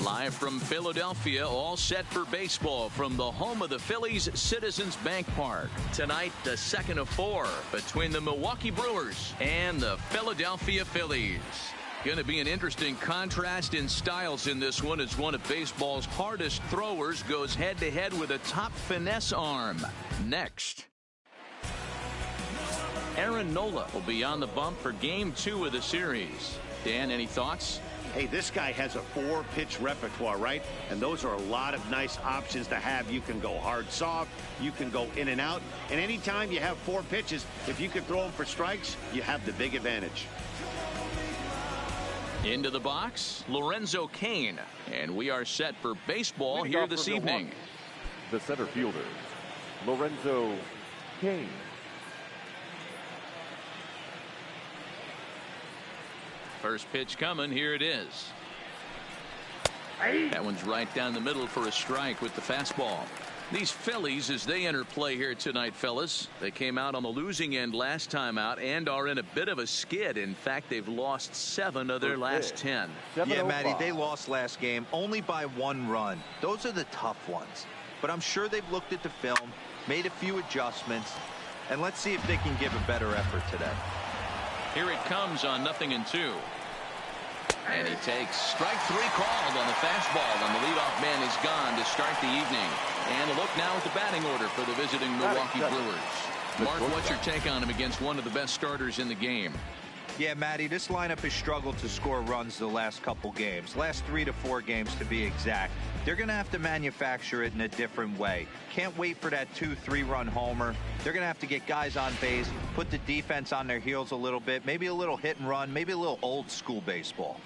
Live from Philadelphia, all set for baseball from the home of the Phillies, Citizens Bank Park. Tonight, the second of 4 between the Milwaukee Brewers and the Philadelphia Phillies. Going to be an interesting contrast in styles in this one as one of baseball's hardest throwers goes head-to-head with a top finesse arm. Next. Aaron Nola will be on the bump for Game 2 of the series. Dan, any thoughts? Hey, this guy has a 4-pitch repertoire, right? And those are a lot of nice options to have. You can go hard, soft. You can go in and out. And anytime you have 4 pitches, if you can throw them for strikes, you have the big advantage. Into the box, Lorenzo Cain. And we are set for baseball here this evening. The center fielder, Lorenzo Cain. First pitch coming. Here it is. That one's right down the middle for a strike with the fastball. These Phillies, as they enter play here tonight, fellas, they came out on the losing end last time out and are in a bit of a skid. In fact, they've lost 7 of their last 10. Yeah, Matty, they lost last game only by 1 run. Those are the tough ones. But I'm sure they've looked at the film, made a few adjustments, and let's see if they can give a better effort today. Here it comes on 0-2. And he takes strike 3 called on the fastball, and the leadoff man is gone to start the evening. And a look now at the batting order for the visiting Milwaukee Brewers. Mark, what's your take on him against one of the best starters in the game? Yeah, Matty, this lineup has struggled to score runs the last couple games. Last 3 to 4 games to be exact. They're going to have to manufacture it in a different way. Can't wait for that 2-3 run homer. They're going to have to get guys on base, put the defense on their heels a little bit, maybe a little hit and run, maybe a little old school baseball.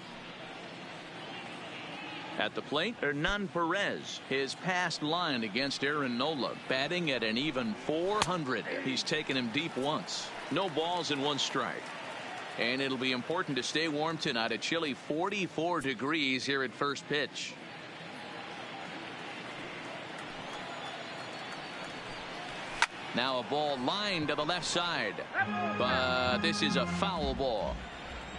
At the plate, Hernan Perez. His past line against Aaron Nola, batting at an even .400. He's taken him deep once. No balls and 1 strike. And it'll be important to stay warm tonight. A chilly 44 degrees here at first pitch. Now a ball lined to the left side. But this is a foul ball.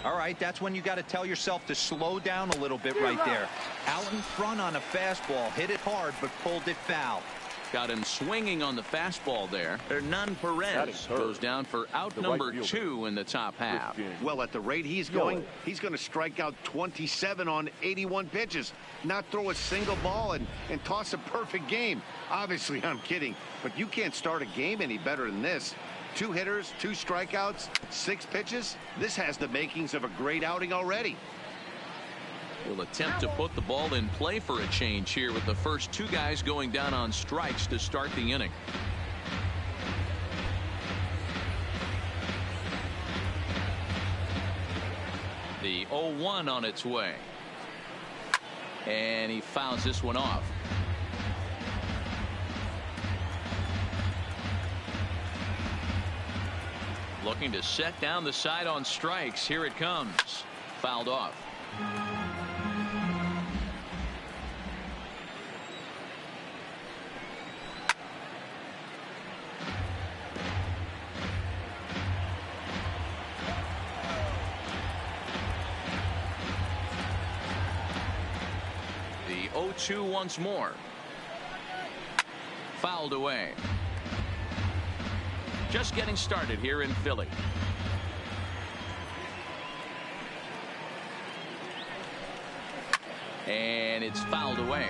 All right, that's when you got to tell yourself to slow down a little bit right there. Out in front on a fastball, hit it hard, but pulled it foul. Got him swinging on the fastball there. Hernan Perez goes down for out number 2 in the top half. Well, at the rate he's going, he's going to strike out 27 on 81 pitches. Not throw a single ball and toss a perfect game. Obviously, I'm kidding, but you can't start a game any better than this. 2 hitters, 2 strikeouts, 6 pitches. This has the makings of a great outing already. Will attempt to put the ball in play for a change here with the first 2 guys going down on strikes to start the inning. The 0-1 on its way. And he fouls this one off. Looking to set down the side on strikes. Here it comes. Fouled off. The 0-2 once more. Fouled away. Just getting started here in Philly. And it's fouled away.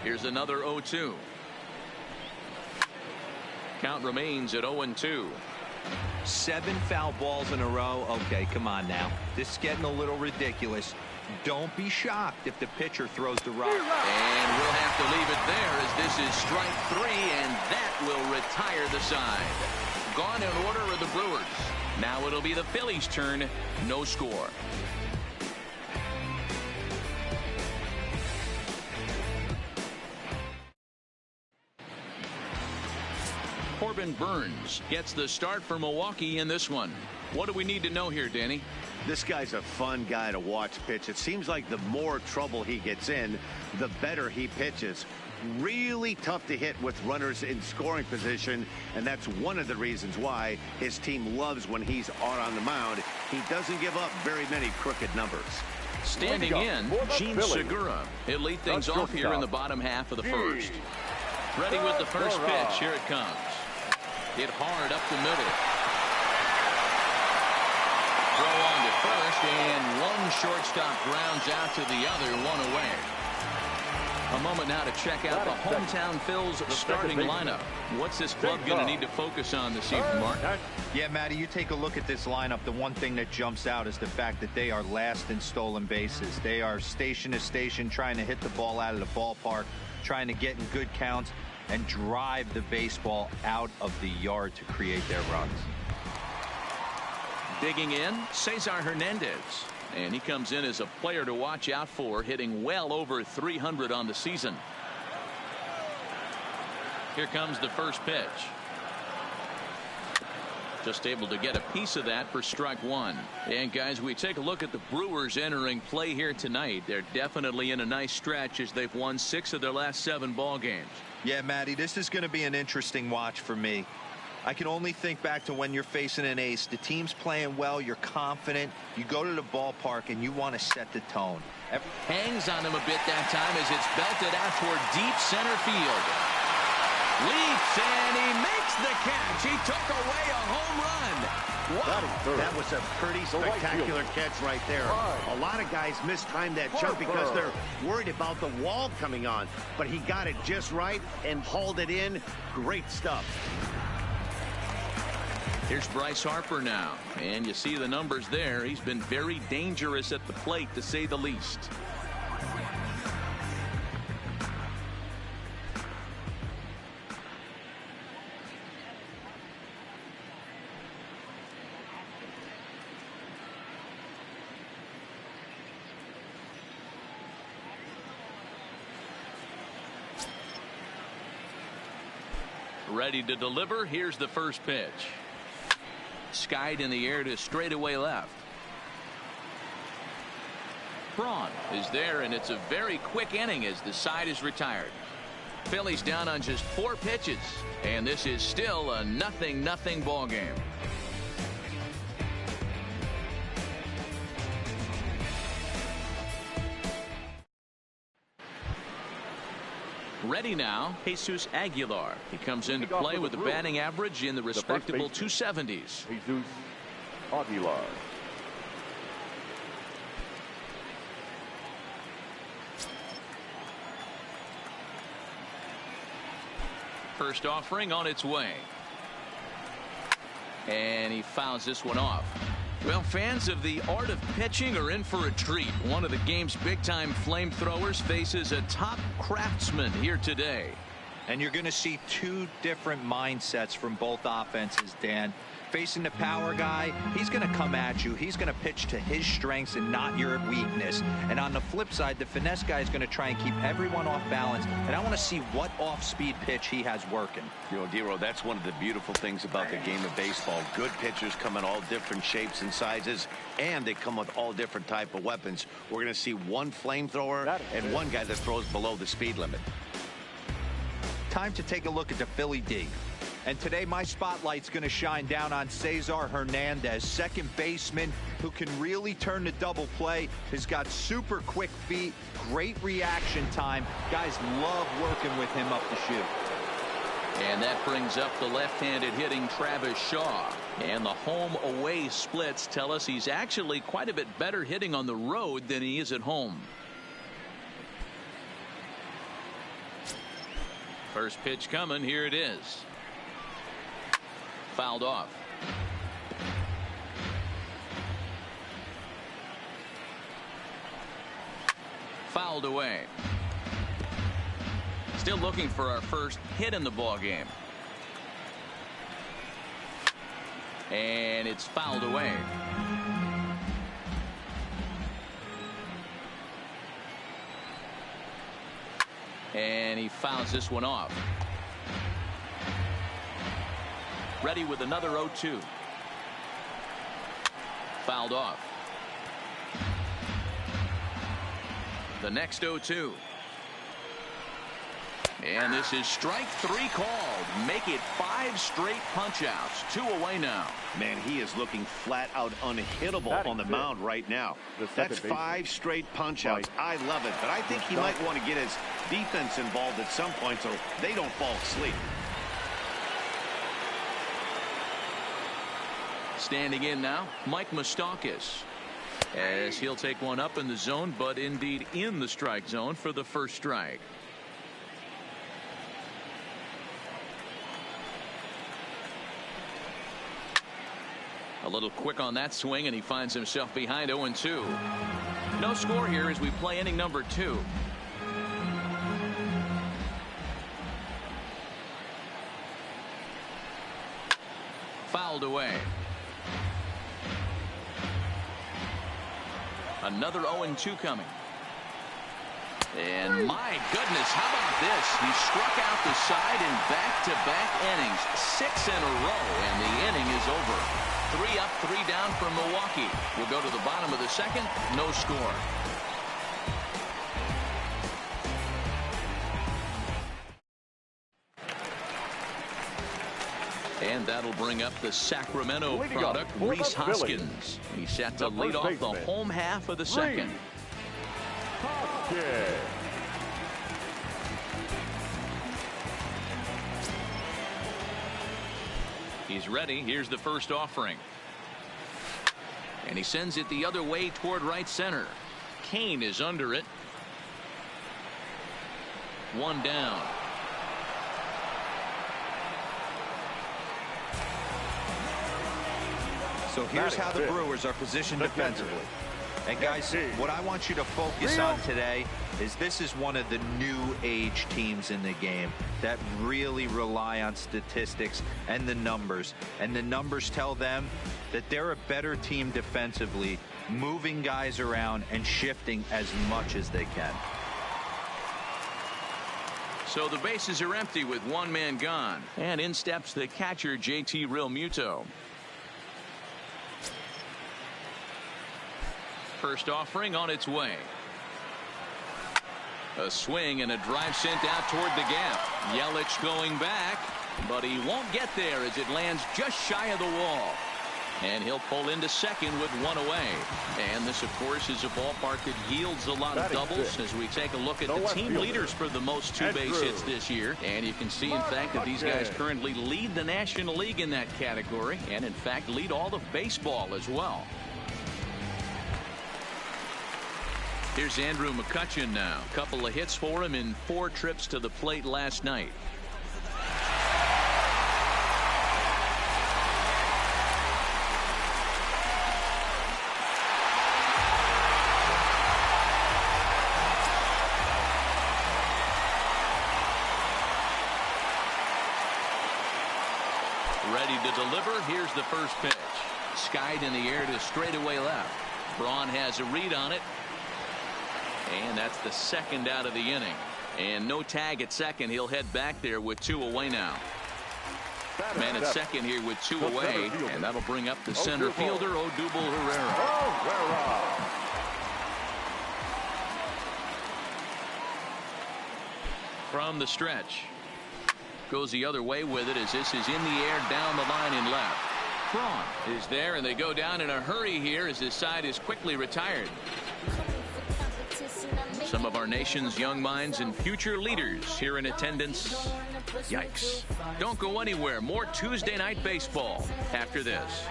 Here's another 0-2. Count remains at 0-2. 7 foul balls in a row. Okay, come on now. This is getting a little ridiculous. Don't be shocked if the pitcher throws the rock. And we'll have to leave it there as this is strike 3, and that will retire the side. Gone in order are the Brewers. Now it'll be the Phillies' turn. No score. Corbin Burns gets the start for Milwaukee in this one. What do we need to know here, Danny? This guy's a fun guy to watch pitch. It seems like the more trouble he gets in, the better he pitches. really tough to hit with runners in scoring position, and that's one of the reasons why his team loves when he's on the mound. He doesn't give up very many crooked numbers. Standing in, Gene Segura. He'll lead things off here in the bottom half of the first. Ready with the first pitch. Here it comes. Hit hard up the middle. Throw on to first, and one shortstop grounds out to the other, one away. A moment now to check out the hometown Phil's starting lineup. What's this club going to need to focus on this evening, Mark? Yeah, Matty, you take a look at this lineup. The one thing that jumps out is the fact that they are last in stolen bases. They are station to station trying to hit the ball out of the ballpark, trying to get in good counts and drive the baseball out of the yard to create their runs. Digging in, Cesar Hernandez. And he comes in as a player to watch out for, hitting well over 300 on the season. Here comes the first pitch. Just able to get a piece of that for strike one. And guys, we take a look at the Brewers entering play here tonight. They're definitely in a nice stretch as they've won 6 of their last 7 ball games. Yeah, Matty, this is going to be an interesting watch for me. I can only think back to when you're facing an ace. The team's playing well. You're confident. You go to the ballpark and you want to set the tone. Hangs on him a bit that time as it's belted out toward deep center field. Leaps and he makes the catch. He took away a home run. Wow, that was a pretty spectacular catch right there. A lot of guys mistime that jump because they're worried about the wall coming on. But he got it just right and hauled it in. Great stuff. Here's Bryce Harper now, and you see the numbers there. He's been very dangerous at the plate, to say the least. Ready to deliver. Here's the first pitch. Skied in the air to straightaway left. Braun is there, and it's a very quick inning as the side is retired. Phillies down on just 4 pitches, and this is still a 0-0 ball game. Ready now, Jesus Aguilar. He comes into play with a batting average in the respectable 270s. Jesus Aguilar. First offering on its way. And he fouls this one off. Well, fans of the art of pitching are in for a treat. One of the game's big-time flamethrowers faces a top craftsman here today. And you're going to see 2 different mindsets from both offenses, Dan. Facing the power guy, he's going to come at you. He's going to pitch to his strengths and not your weakness. And on the flip side, the finesse guy is going to try and keep everyone off balance. And I want to see what off-speed pitch he has working. You know, Dero, that's one of the beautiful things about the game of baseball. Good pitchers come in all different shapes and sizes, and they come with all different type of weapons. We're going to see one flamethrower and one guy that throws below the speed limit. Time to take a look at the Philly D. And today my spotlight's going to shine down on Cesar Hernandez, second baseman who can really turn the double play. Has got super quick feet, great reaction time. Guys love working with him up the chute. And that brings up the left-handed hitting Travis Shaw. And the home-away splits tell us he's actually quite a bit better hitting on the road than he is at home. First pitch coming. Here it is. Fouled off. Fouled away. Still looking for our first hit in the ball game. And it's fouled away. And he fouls this one off. Ready with another 0-2. Fouled off. The next 0-2. And this is strike 3 called. Make it 5 straight punch-outs. 2 away now. Man, he is looking flat out unhittable on the mound right now. That's 5 straight punch-outs. I love it, but I think he might want to get his defense involved at some point so they don't fall asleep. Standing in now, Mike Moustakas, as he'll take one up in the zone, but indeed in the strike zone for the first strike. A little quick on that swing, and he finds himself behind 0-2. No score here as we play inning number 2. Fouled away. Another 0-2 coming. And my goodness, how about this? He struck out the side in back-to-back innings, 6 in a row, and the inning is over. 3 up, 3 down for Milwaukee. We'll go to the bottom of the second. No score. And that'll bring up the Sacramento product, Rhys Hoskins. He's set to lead off the home half of the second. He's ready. Here's the first offering. And he sends it the other way toward right center. Kane is under it. 1 down. So here's how the Brewers are positioned defensively. And guys, what I want you to focus on today is this is one of the new age teams in the game that really rely on statistics and the numbers. And the numbers tell them that they're a better team defensively, moving guys around and shifting as much as they can. So the bases are empty with 1 man gone. And in steps the catcher, JT Realmuto. First offering on its way. A swing and a drive sent out toward the gap. Yelich going back, but he won't get there as it lands just shy of the wall. And he'll pull into second with 1 away. And this, of course, is a ballpark that yields a lot of doubles as we take a look at the team leaders for the most 2 base hits this year. And you can see, in fact, that these guys currently lead the National League in that category and, in fact, lead all of baseball as well. Here's Andrew McCutchen now. A couple of hits for him in 4 trips to the plate last night. Ready to deliver. Here's the first pitch. Skied in the air to straightaway left. Braun has a read on it. And that's the second out of the inning. And no tag at second. He'll head back there with 2 away now. Man at second here with 2 away. And that'll bring up the center fielder, Odubel Herrera. From the stretch. Goes the other way with it as this is in the air down the line in left. Braun is there, and they go down in a hurry here as this side is quickly retired. Some of our nation's young minds and future leaders here in attendance. Yikes. Don't go anywhere. More Tuesday night baseball after this.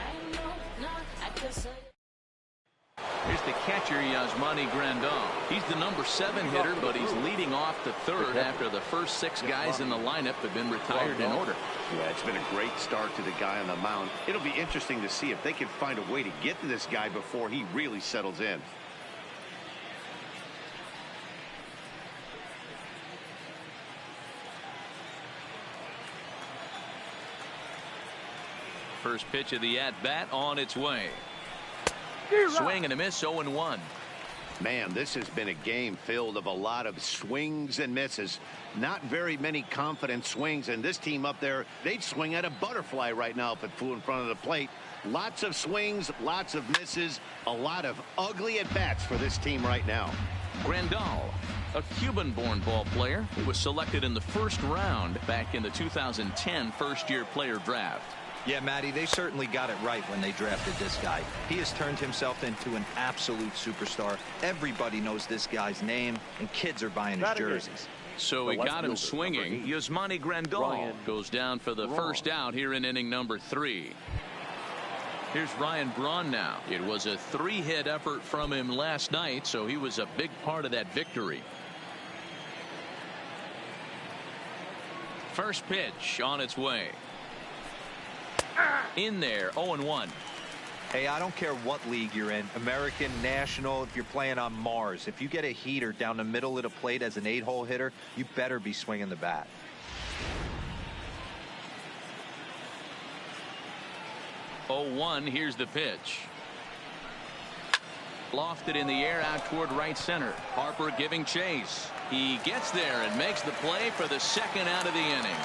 Here's the catcher, Yasmani Grandal. He's the number 7 hitter, but he's leading off the 3rd after the first 6 guys in the lineup have been retired in order. Yeah, it's been a great start to the guy on the mound. It'll be interesting to see if they can find a way to get to this guy before he really settles in. First pitch of the at-bat on its way. Swing and a miss, 0-1. Man, this has been a game filled of a lot of swings and misses. Not very many confident swings, and this team up there, they'd swing at a butterfly right now if it flew in front of the plate. Lots of swings, lots of misses, a lot of ugly at-bats for this team right now. Grandal, a Cuban-born ball player who was selected in the first round back in the 2010 first-year player draft. Yeah, Matty, they certainly got it right when they drafted this guy. He has turned himself into an absolute superstar. Everybody knows this guy's name, and kids are buying his jerseys. So he got him swinging. Yasmani Grandal goes down for the first out here in inning number 3. Here's Ryan Braun now. It was a 3-hit effort from him last night, so he was a big part of that victory. First pitch on its way. In there, 0-1. Hey, I don't care what league you're in, American, National, if you're playing on Mars. If you get a heater down the middle of the plate as an 8-hole hitter, you better be swinging the bat. Here's the pitch. Lofted in the air out toward right center. Harper giving chase. He gets there and makes the play for the second out of the inning.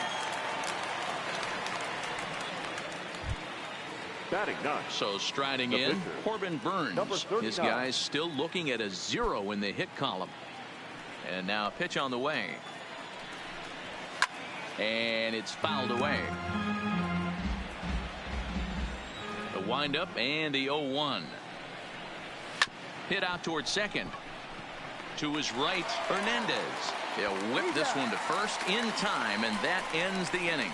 So striding in, Corbin Burns. This guy's still looking at a 0 in the hit column. And now a pitch on the way. And it's fouled away. The windup and the 0-1. Hit out toward second. To his right, Hernandez. He'll whip this one to first in time, and that ends the inning.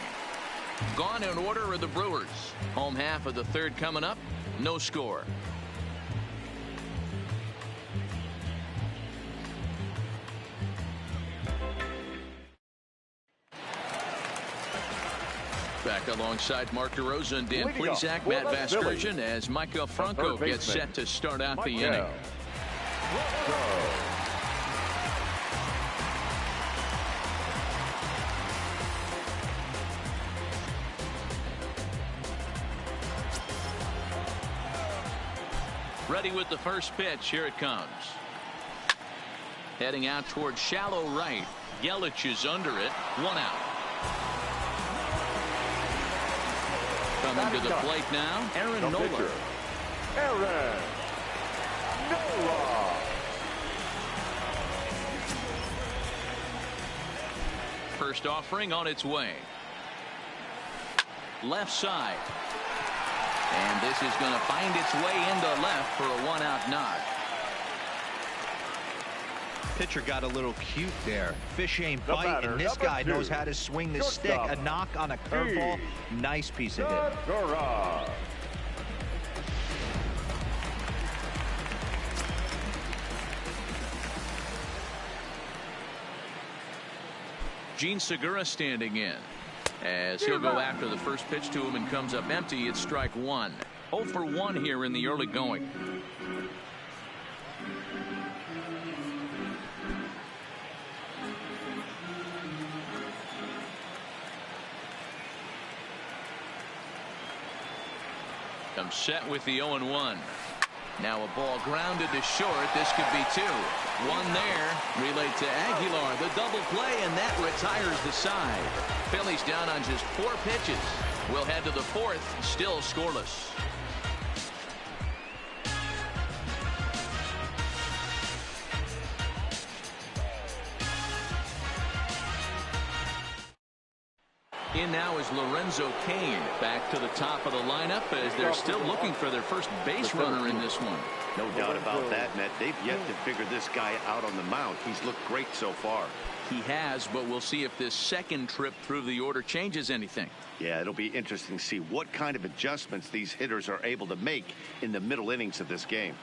Gone in order are the Brewers. Home half of the third coming up. No score. Back alongside Mark DeRosa and Dan Plesac, Matt Vasgersian, as Michael Franco gets set to start out the inning. Ready with the first pitch. Here it comes. Heading out toward shallow right. Yelich is under it. 1 out. Coming to the plate now, Aaron Nola. Aaron Nola. First offering on its way. Left side. And this is going to find its way into left for a 1-out knock. Pitcher got a little cute there. Fish ain't bite, and this guy knows how to swing the stick. A knock on a curveball. Nice piece of hit. Gene Segura standing in. As he'll go after the first pitch to him and comes up empty. It's strike 1. 0 for 1 here in the early going. Comes set with the 0-1. Now a ball grounded to short. This could be 2. 1 there. Relayed to Aguilar. The double play, and that retires the side. Phillies down on just 4 pitches. We'll head to the 4th. Still scoreless. In now is Lorenzo Cain back to the top of the lineup as they're still looking for their first base runner in this one. No doubt about that, Matt. They've yet to figure this guy out on the mound. He's looked great so far. He has, but we'll see if this second trip through the order changes anything. Yeah, it'll be interesting to see what kind of adjustments these hitters are able to make in the middle innings of this game.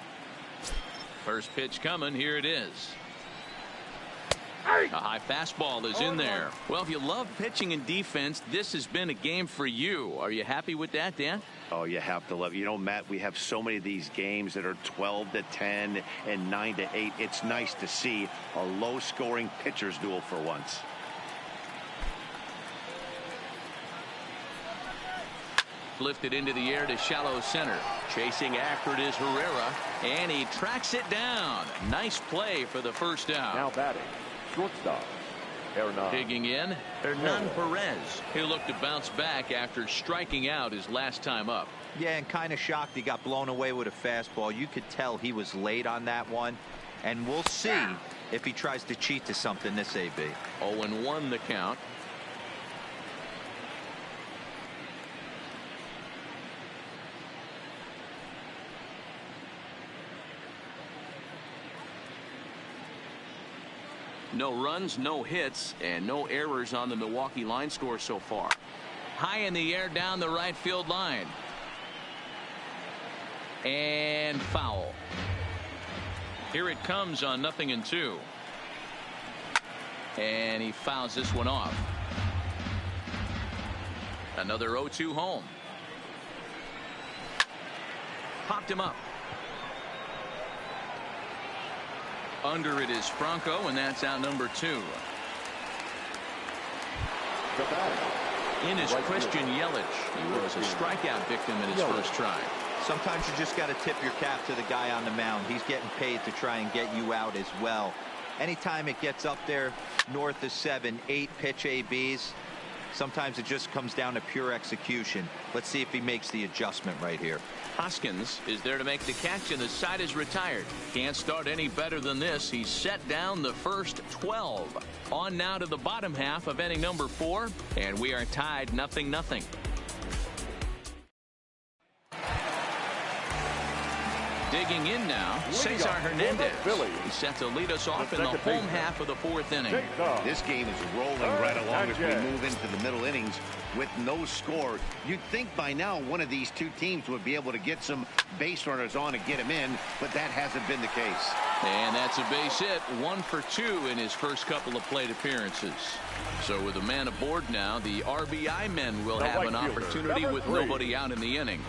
First pitch coming. Here it is. A high fastball is in there. Well, if you love pitching and defense, this has been a game for you. Are you happy with that, Dan? Oh, you have to love it. You know, Matt, we have so many of these games that are 12-10 and 9-8. It's nice to see a low-scoring pitcher's duel for once. Lifted into the air to shallow center. Chasing after it is Herrera, and he tracks it down. Nice play for the first out. Now batting, shortstop, Hernan. Digging in, Hernan Perez. He'll look to bounce back after striking out his last time up. Yeah, and kind of shocked he got blown away with a fastball. You could tell he was late on that one. and we'll see if he tries to cheat to something this AB. 0-1 the count. No runs, no hits, and no errors on the Milwaukee line score so far. High in the air down the right field line. And foul. Here it comes on 0-2. And he fouls this one off. Another 0-2 home. Popped him up. Under it is Franco, and that's out number 2. In is Christian Yelich. He was a strikeout victim in his first try. Sometimes you just got to tip your cap to the guy on the mound. He's getting paid to try and get you out as well. Anytime it gets up there north of 7, 8 pitch ABs, sometimes it just comes down to pure execution. Let's see if he makes the adjustment right here. Hoskins is there to make the catch, and the side is retired. Can't start any better than this. He's set down the first 12. On now to the bottom half of inning number 4, and we are tied 0-0. Digging in now, Cesar Hernandez. He's set to lead us off in the home half of the 4th inning. This game is rolling right along as we move into the middle innings with no score. You'd think by now one of these two teams would be able to get some base runners on and get him in, but that hasn't been the case. And that's a base hit, 1 for 2 in his first couple of plate appearances. So with a man aboard now, the RBI men will have an opportunity with nobody out in the inning.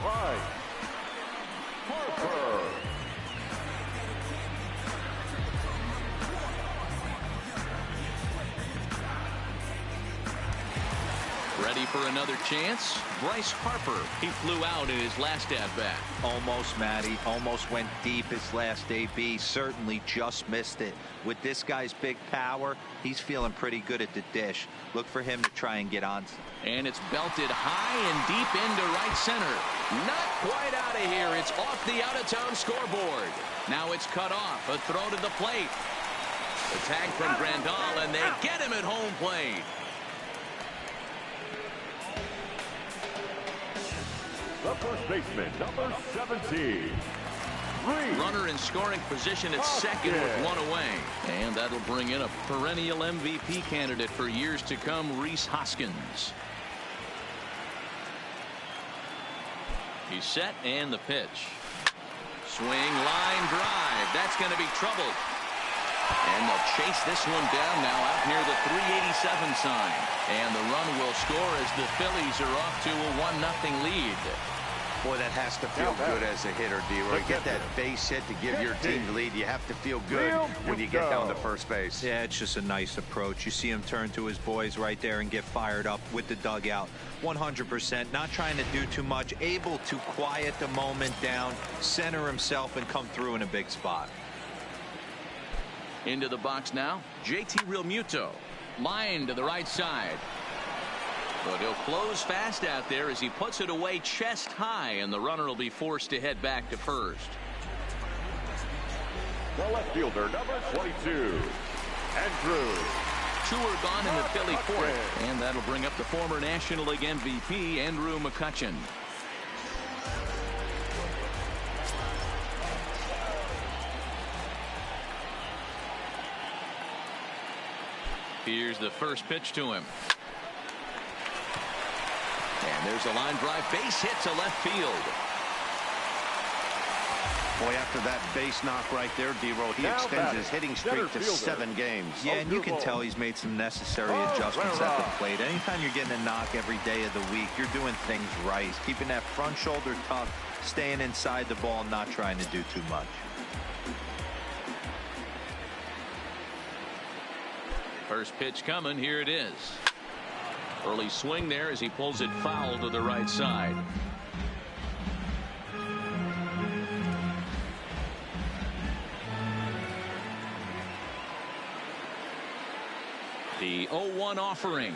Ready for another chance? Bryce Harper. He flew out in his last at-bat. Almost, Matty. Almost went deep his last AB. Certainly just missed it. With this guy's big power, he's feeling pretty good at the dish. Look for him to try and get on. And it's belted high and deep into right center. Not quite out of here. It's off the out-of-town scoreboard. Now it's cut off. A throw to the plate. The tag from Grandal, and they get him at home plate. The first baseman, number 17. Runner in scoring position at second with 1 away. And that'll bring in a perennial MVP candidate for years to come, Rhys Hoskins. He's set, and the pitch. Swing, line drive. That's going to be trouble. And they'll chase this one down now out near the 387 sign. And the run will score as the Phillies are off to a 1-0 lead. Boy, that has to feel good as a hitter, D-Roy. Get that base hit to give your team the lead. You have to feel good when you get down to first base. Yeah, it's just a nice approach. You see him turn to his boys right there and get fired up with the dugout. 100%, not trying to do too much, able to quiet the moment down, center himself, and come through in a big spot. Into the box now, JT Realmuto. Line to the right side. But he'll close fast out there as he puts it away chest high, and the runner will be forced to head back to first. The left fielder, number 22, Andrew. 2 are gone in the Philly 4th, and that'll bring up the former National League MVP, Andrew McCutchen. Here's the first pitch to him. And there's a line drive base hit to left field. Boy, after that base knock right there, D-Roy, he extends his hitting streak to 7 games. Yeah, and you can tell he's made some necessary adjustments at the plate. Anytime you're getting a knock every day of the week, you're doing things right. He's keeping that front shoulder tucked, staying inside the ball, not trying to do too much. First pitch coming. Here it is. Early swing there as he pulls it foul to the right side. The 0-1 offering.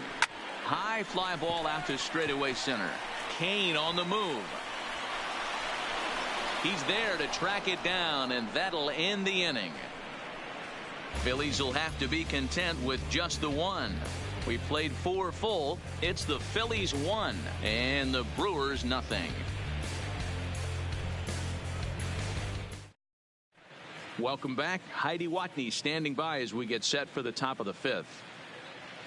High fly ball out to straightaway center. Kane on the move. He's there to track it down, and that'll end the inning. Phillies will have to be content with just the one. We played 4 full. It's the Phillies 1 and the Brewers nothing. Welcome back. Heidi Watney standing by as we get set for the top of the 5th.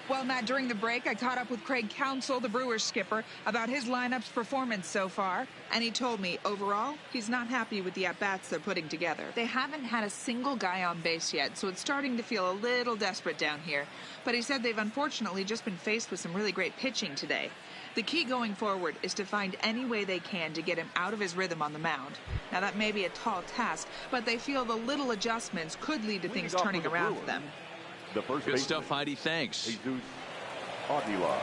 Well, Matt, during the break, I caught up with Craig Counsell, the Brewers skipper, about his lineup's performance so far. And he told me, overall, he's not happy with the at-bats they're putting together. They haven't had a single guy on base yet, so it's starting to feel a little desperate down here. But he said they've unfortunately just been faced with some really great pitching today. The key going forward is to find any way they can to get him out of his rhythm on the mound. Now, that may be a tall task, but they feel the little adjustments could lead to things turning around for them. The first Good stuff, Heidi. Thanks. Jesus Aguilar.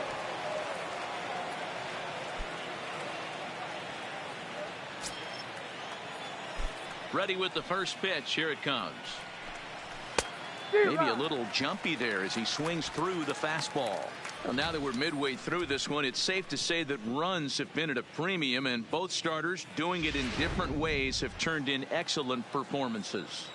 Ready with the first pitch. Here it comes. Maybe a little jumpy there as he swings through the fastball. Well, now that we're midway through this one, it's safe to say that runs have been at a premium, and both starters, doing it in different ways, have turned in excellent performances.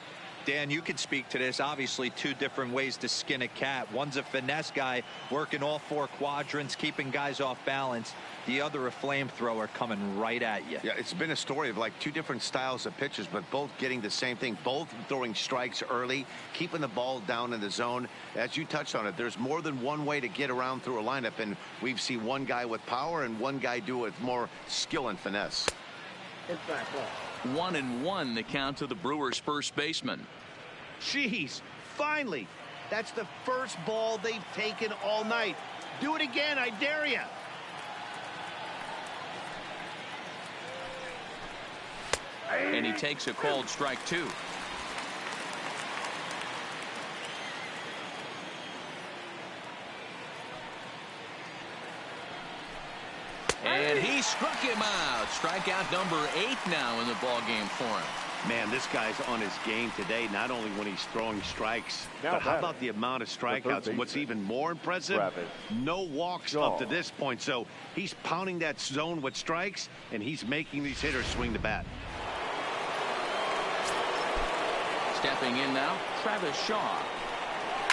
Dan, you could speak to this. Obviously, 2 different ways to skin a cat. One's a finesse guy working all 4 quadrants, keeping guys off balance. The other a flamethrower coming right at you. Yeah, it's been a story of like 2 different styles of pitches, but both getting the same thing. Both throwing strikes early, keeping the ball down in the zone. As you touched on it, there's more than one way to get around through a lineup, and we've seen one guy with power and one guy do it with more skill and finesse. 1-1 the count to the Brewers' first baseman. Jeez, finally. That's the first ball they've taken all night. Do it again, I dare you. And he takes a called strike 2. And he struck him out. Strikeout number 8 now in the ball game for him. Man, this guy's on his game today, not only when he's throwing strikes, but how about the amount of strikeouts? And what's even more impressive, no walks up to this point. So he's pounding that zone with strikes, and he's making these hitters swing the bat. Stepping in now, Travis Shaw.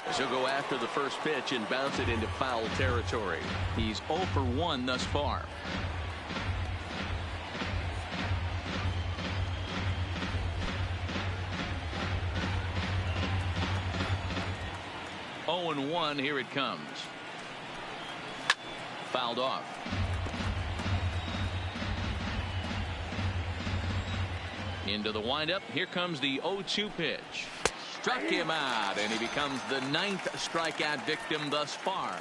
As he'll go after the first pitch and bounce it into foul territory. He's 0 for 1 thus far. Oh and 1, here it comes. Fouled off. Into the windup. Here comes the 0-2 pitch. Struck him out, and he becomes the 9th strikeout victim thus far.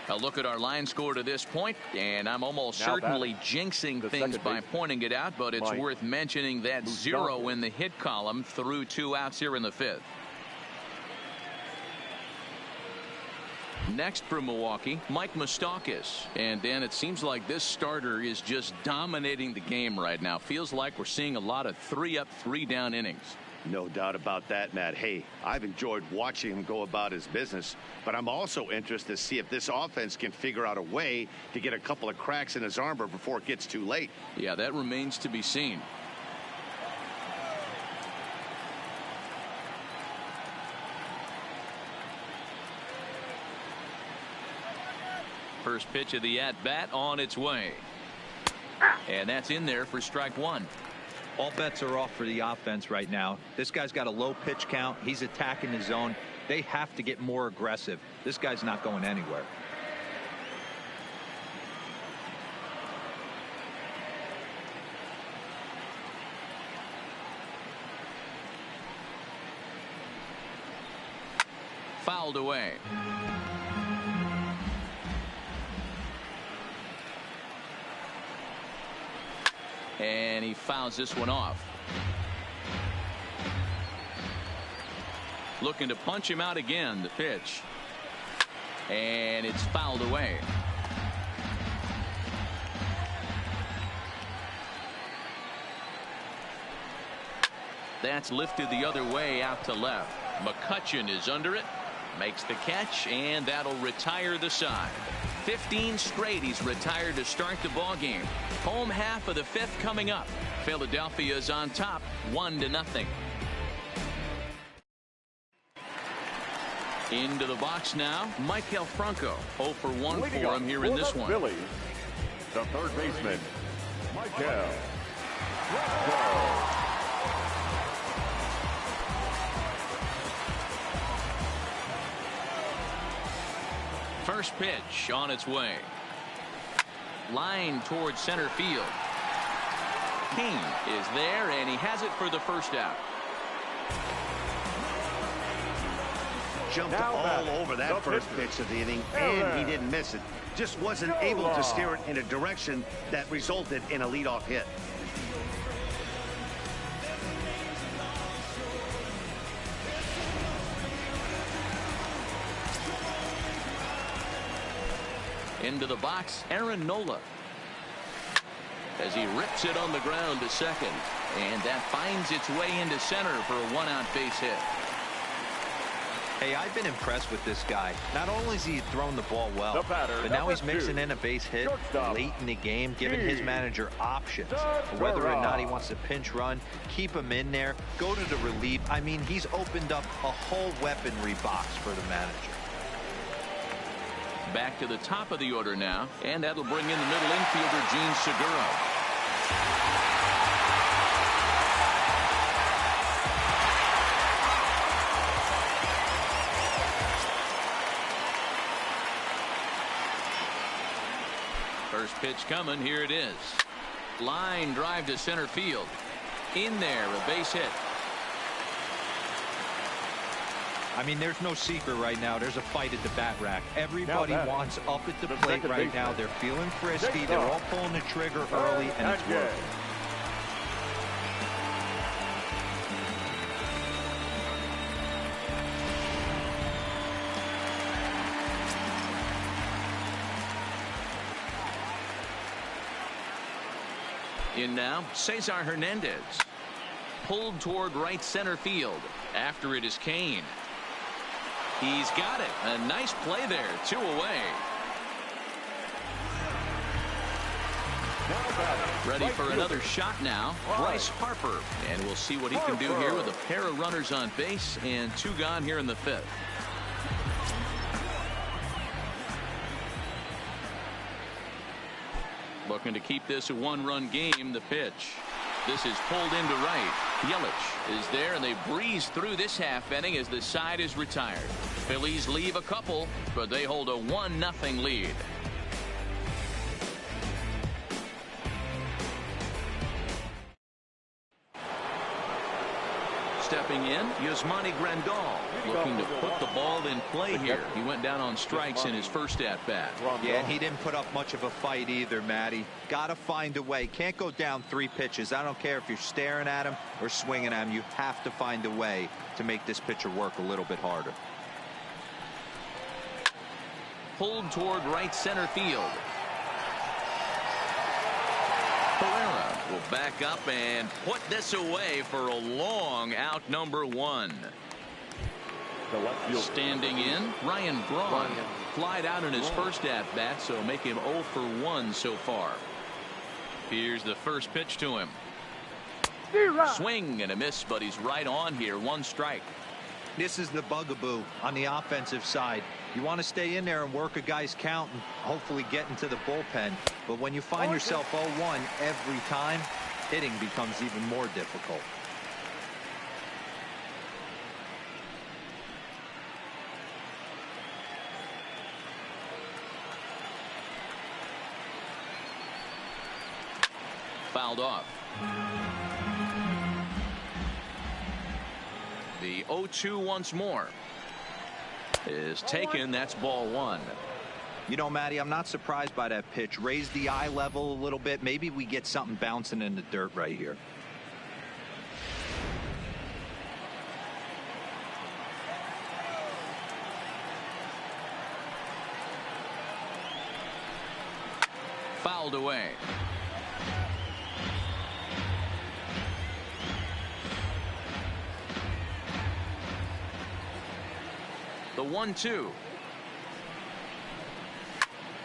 A look at our line score to this point, and I'm almost certainly jinxing things by pointing it out, but it's worth mentioning that 0 in the hit column through 2 outs here in the 5th. Next for Milwaukee, Mike Moustakas. And Dan, it seems like this starter is just dominating the game right now. Feels like we're seeing a lot of 3-up, 3-down innings. No doubt about that, Matt. Hey, I've enjoyed watching him go about his business, but I'm also interested to see if this offense can figure out a way to get a couple of cracks in his armor before it gets too late. Yeah, that remains to be seen. First pitch of the at-bat on its way. And that's in there for strike 1. All bets are off for the offense right now. This guy's got a low pitch count. He's attacking the zone. They have to get more aggressive. This guy's not going anywhere. Fouled away. And he fouls this one off. Looking to punch him out again. The pitch. And it's fouled away. That's lifted the other way out to left. McCutchen is under it. Makes the catch, and that'll retire the side. 15 straight he's retired to start the ball game. Home half of the 5th coming up. Philadelphia is on top 1-0. Into the box now, Maikel Franco. 0 for 1 for him here in this one. Phillies, the third baseman, Maikel Franco. First pitch on its way. Line towards center field. Kane is there, and he has it for the first out. Jumped all over that first pitch of the inning, and he didn't miss it. Just wasn't able to steer it in a direction that resulted in a leadoff hit. Into the box, Aaron Nola. As he rips it on the ground to second. And that finds its way into center for a one-out base hit. Hey, I've been impressed with this guy. Not only has he thrown the ball well, but now he's mixing in a base hit late in the game, giving his manager options. Whether or not he wants to pinch run, keep him in there, go to the relief. I mean, he's opened up a whole weaponry box for the manager. Back to the top of the order now, and that'll bring in the middle infielder, Gene Segura. First pitch coming. Here it is. Line drive to center field. In there, a base hit. I mean, there's no secret right now. There's a fight at the bat rack. Everybody wants up at the plate right now. They're feeling frisky. They're all pulling the trigger early, and it's working. In now, Cesar Hernandez. Pulled toward right center field. After it is Kane. He's got it. A nice play there. 2 away. Ready for another shot now. Bryce Harper. And we'll see what he can do here with a pair of runners on base and 2 gone here in the 5th. Looking to keep this a 1-run game. The pitch. This is pulled into right. Yelich is there, and they breeze through this half inning as the side is retired. Phillies leave a couple, but they hold a 1-0 lead. Stepping in, Yasmani Grandal, looking to put the ball in play here. He went down on strikes in his first at-bat. Yeah, and he didn't put up much of a fight either, Matty. Got to find a way. Can't go down 3 pitches. I don't care if you're staring at him or swinging at him. You have to find a way to make this pitcher work a little bit harder. Pulled toward right center field. Pereira will back up and put this away for a long out, number 1. Standing in, Ryan Braun. Flied out in his first at-bat, so make him 0 for 1 so far. Here's the first pitch to him. Swing and a miss, but he's right on here. 1 strike. This is the bugaboo on the offensive side. You want to stay in there and work a guy's count and hopefully get into the bullpen. But when you find yourself 0-1 every time, hitting becomes even more difficult. Fouled off. The 0-2 once more is taken. That's ball 1. You know, Matty, I'm not surprised by that pitch. Raise the eye level a little bit. Maybe we get something bouncing in the dirt right here. Fouled away. The 1-2.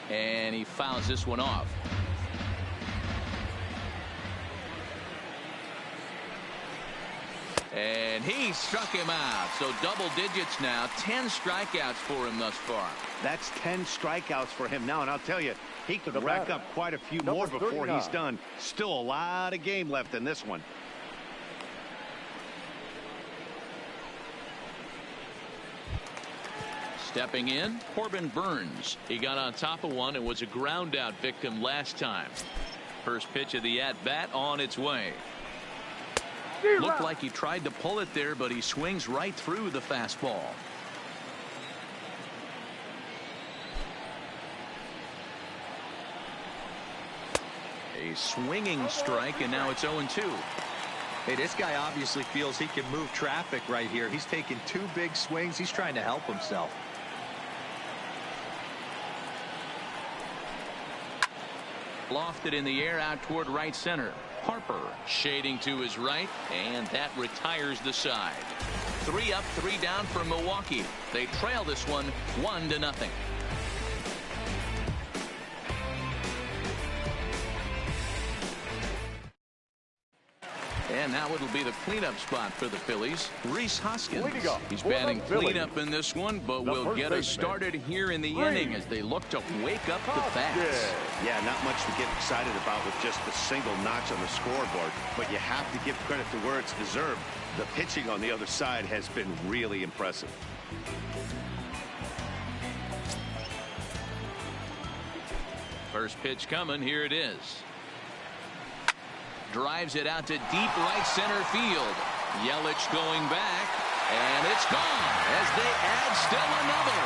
And he fouls this one off. And he struck him out. So double digits now. 10 strikeouts for him thus far. That's 10 strikeouts for him now. And I'll tell you, he could rack up quite a few more before he's done. Still a lot of game left in this one. Stepping in, Corbin Burns. He got on top of one and was a ground out victim last time. First pitch of the at-bat on its way. Looked like he tried to pull it there, but he swings right through the fastball. A swinging strike, and now it's 0-2. Hey, this guy obviously feels he can move traffic right here. He's taking 2 big swings. He's trying to help himself. Lofted in the air out toward right center. Harper shading to his right, and that retires the side. 3 up, 3 down for Milwaukee. They trail this one 1-0. And now it'll be the cleanup spot for the Phillies. Rhys Hoskins. He's batting cleanup in this one, but will get us started here in the inning as they look to wake up the bats. Yeah, not much to get excited about with just a single notch on the scoreboard, but you have to give credit to where it's deserved. The pitching on the other side has been really impressive. First pitch coming. Here it is. Drives it out to deep right center field. Yelich going back, and it's gone as they add still another.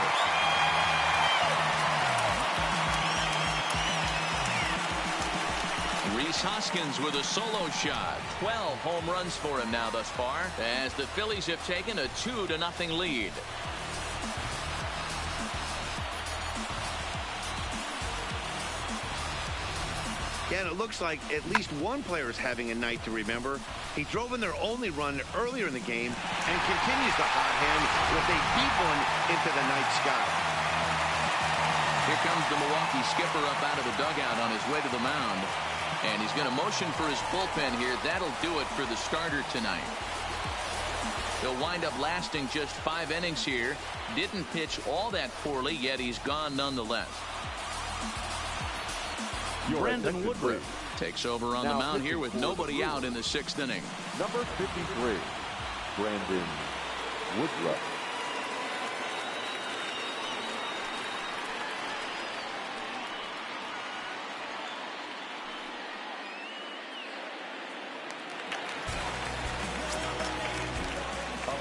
Rhys Hoskins with a solo shot. 12 home runs for him now thus far, as the Phillies have taken a 2-0 lead. And it looks like at least one player is having a night to remember. He drove in their only run earlier in the game and continues the hot hand with a deep one into the night sky. Here comes the Milwaukee skipper up out of the dugout on his way to the mound. And he's going to motion for his bullpen here. That'll do it for the starter tonight. He'll wind up lasting just 5 innings here. Didn't pitch all that poorly, yet he's gone nonetheless. Brandon Woodruff takes over on the mound here with nobody out in the 6th inning. Number 53, Brandon Woodruff.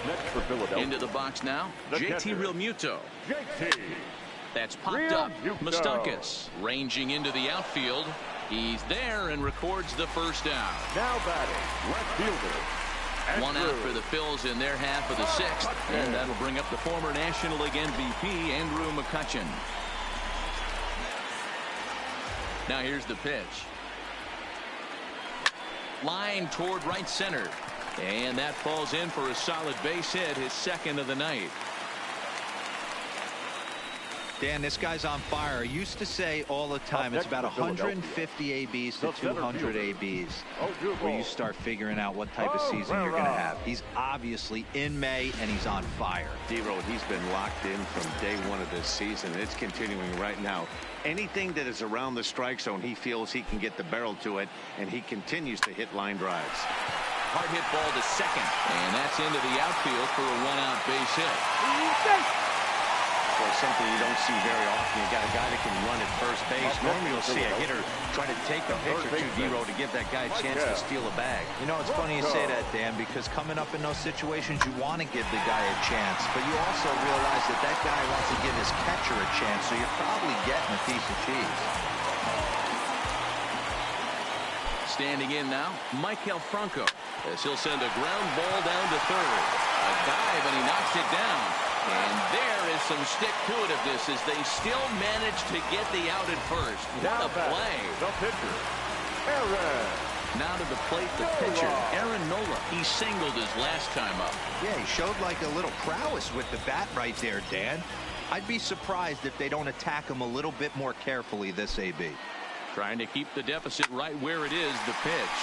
Next for Philadelphia. Into the box now, JT Realmuto. JT. That's popped up. Moustakas ranging into the outfield. He's there and records the first down. Now batting, left fielder. One out for the Phils in their half of the 6th. And that'll bring up the former National League MVP, Andrew McCutchen. Now here's the pitch. Line toward right center. And that falls in for a solid base hit, his 2nd of the night. Dan, this guy's on fire. I used to say all the time it's about 150 ABs to 200 ABs where you start figuring out what type of season you're going to have. He's obviously in May, and he's on fire. D-Road, he's been locked in from day 1 of this season. It's continuing right now. Anything that is around the strike zone, he feels he can get the barrel to it, and he continues to hit line drives. Hard hit ball to second, and that's into the outfield for a 1-out base hit. Something you don't see very often. You got a guy that can run at first base. Normally you'll see a hitter try to take a pitch or two, D-Row, to give that guy a chance to steal a bag. You know, it's funny you say that, Dan, because coming up in those situations, you want to give the guy a chance, but you also realize that that guy wants to give his catcher a chance, so you're probably getting a piece of cheese. Standing in now, Maikel Franco, as he'll send a ground ball down to 3rd. A dive, and he knocks it down. And there is some stick to it of this as they still manage to get the out at first. What a play. The pitcher, Aaron. Now to the plate, the pitcher, Aaron Nola. He singled his last time up. Yeah, he showed like a little prowess with the bat right there, Dan. I'd be surprised if they don't attack him a little bit more carefully this AB. Trying to keep the deficit right where it is, the pitch.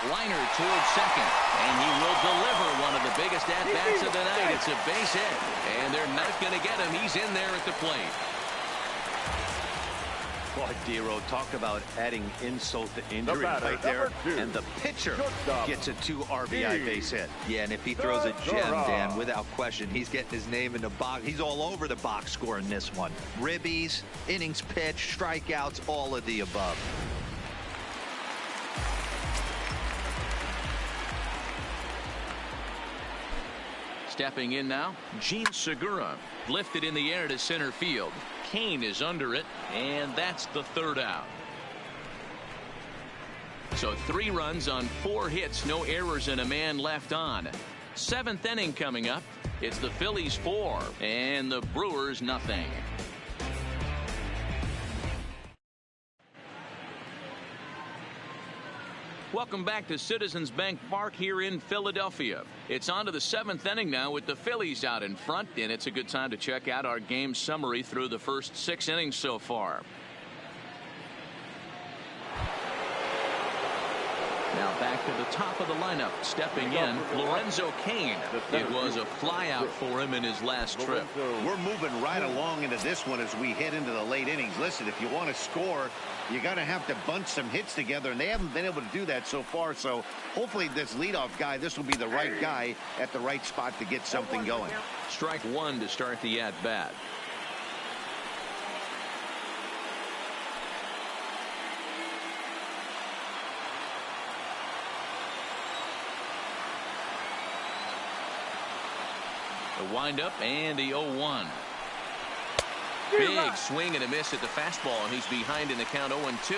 Liner towards second, and he will deliver one of the biggest at-bats of the night. It's a base hit, and they're not going to get him. He's in there at the plate. Boy, Dero, talk about adding insult to injury right there. And the pitcher gets a 2 RBI base hit. Yeah, and if he throws a gem, Dan, without question, he's getting his name in the box. He's all over the box score in this one. Ribbies, innings pitched, strikeouts, all of the above. Stepping in now, Gene Segura lifted in the air to center field. Kane is under it, and that's the 3rd out. So 3 runs on 4 hits, no errors, and a man left on. 7th inning coming up. It's the Phillies 4 and the Brewers nothing. Welcome back to Citizens Bank Park here in Philadelphia. It's on to the 7th inning now with the Phillies out in front, and it's a good time to check out our game summary through the first 6 innings so far. Now back to the top of the lineup. Stepping in, Lorenzo Cain. It was a flyout for him in his last trip. We're moving right along into this one as we head into the late innings. Listen, if you want to score, you got to have to bunch some hits together, and they haven't been able to do that so far. So hopefully this leadoff guy, this will be the right guy at the right spot to get something going. Strike 1 to start the at-bat. The windup and the 0-1. Big swing and a miss at the fastball, and he's behind in the count 0-2.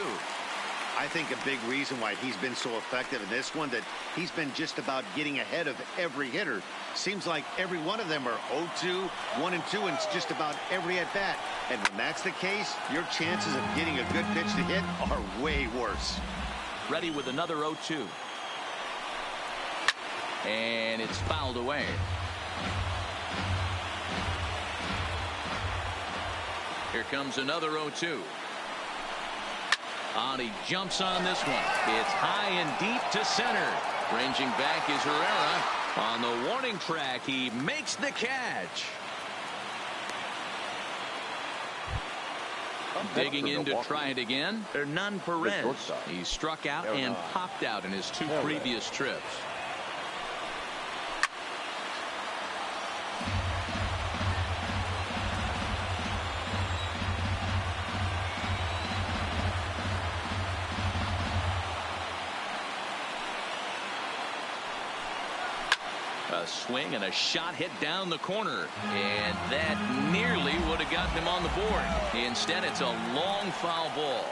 I think a big reason why he's been so effective in this one, that he's been just about getting ahead of every hitter. Seems like every one of them are 0-2, 1-2, and it's just about every at bat. And when that's the case, your chances of getting a good pitch to hit are way worse. Ready with another 0-2. And it's fouled away. Here comes another 0-2. He jumps on this one. It's high and deep to center. Ranging back is Herrera. On the warning track, he makes the catch. Digging in to try it again, Hernan Perez. He struck out and popped out in his 2 previous trips. A swing and a shot hit down the corner, and that nearly would have gotten him on the board. Instead, it's a long foul ball.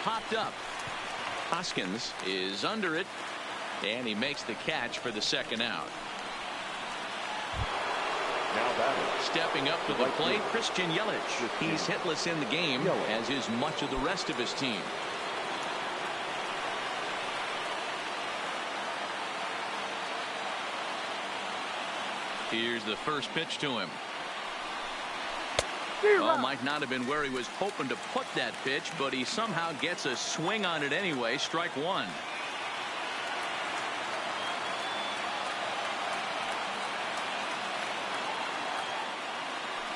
Popped up. Hoskins is under it, and he makes the catch for the 2nd out. Stepping up to the plate, Christian Yelich. He's hitless in the game, as is much of the rest of his team. Here's the first pitch to him. Might not have been where he was hoping to put that pitch, but he somehow gets a swing on it anyway. Strike 1.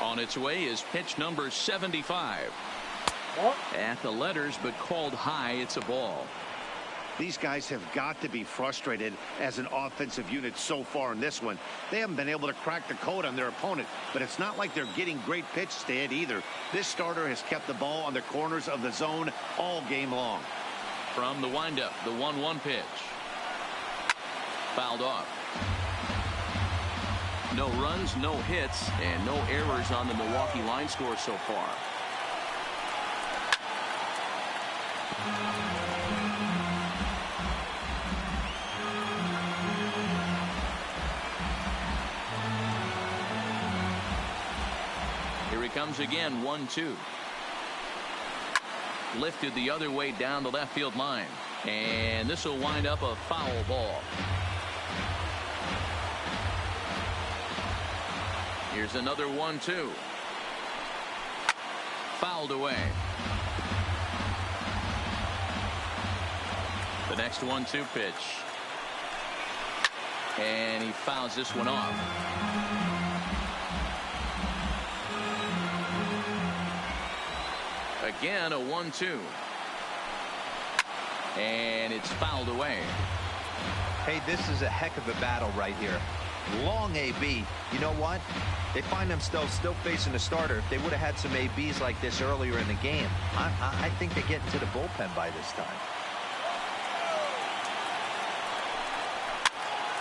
On its way is pitch number 75. At the letters, but called high. It's a ball. These guys have got to be frustrated as an offensive unit so far in this one. They haven't been able to crack the code on their opponent, but it's not like they're getting great pitches to hit either. This starter has kept the ball on the corners of the zone all game long. From the windup, the 1-1 pitch. Fouled off. No runs, no hits, and no errors on the Milwaukee line score so far. Here he comes again, 1-2. Lifted the other way down the left field line, and this will wind up a foul ball. Here's another 1-2. Fouled away. The next 1-2 pitch. And he fouls this one off. Again, a 1-2. And it's fouled away. Hey, this is a heck of a battle right here. Long AB. You know what? They find themselves still facing a starter. If they would have had some ABs like this earlier in the game, I think they get into the bullpen by this time.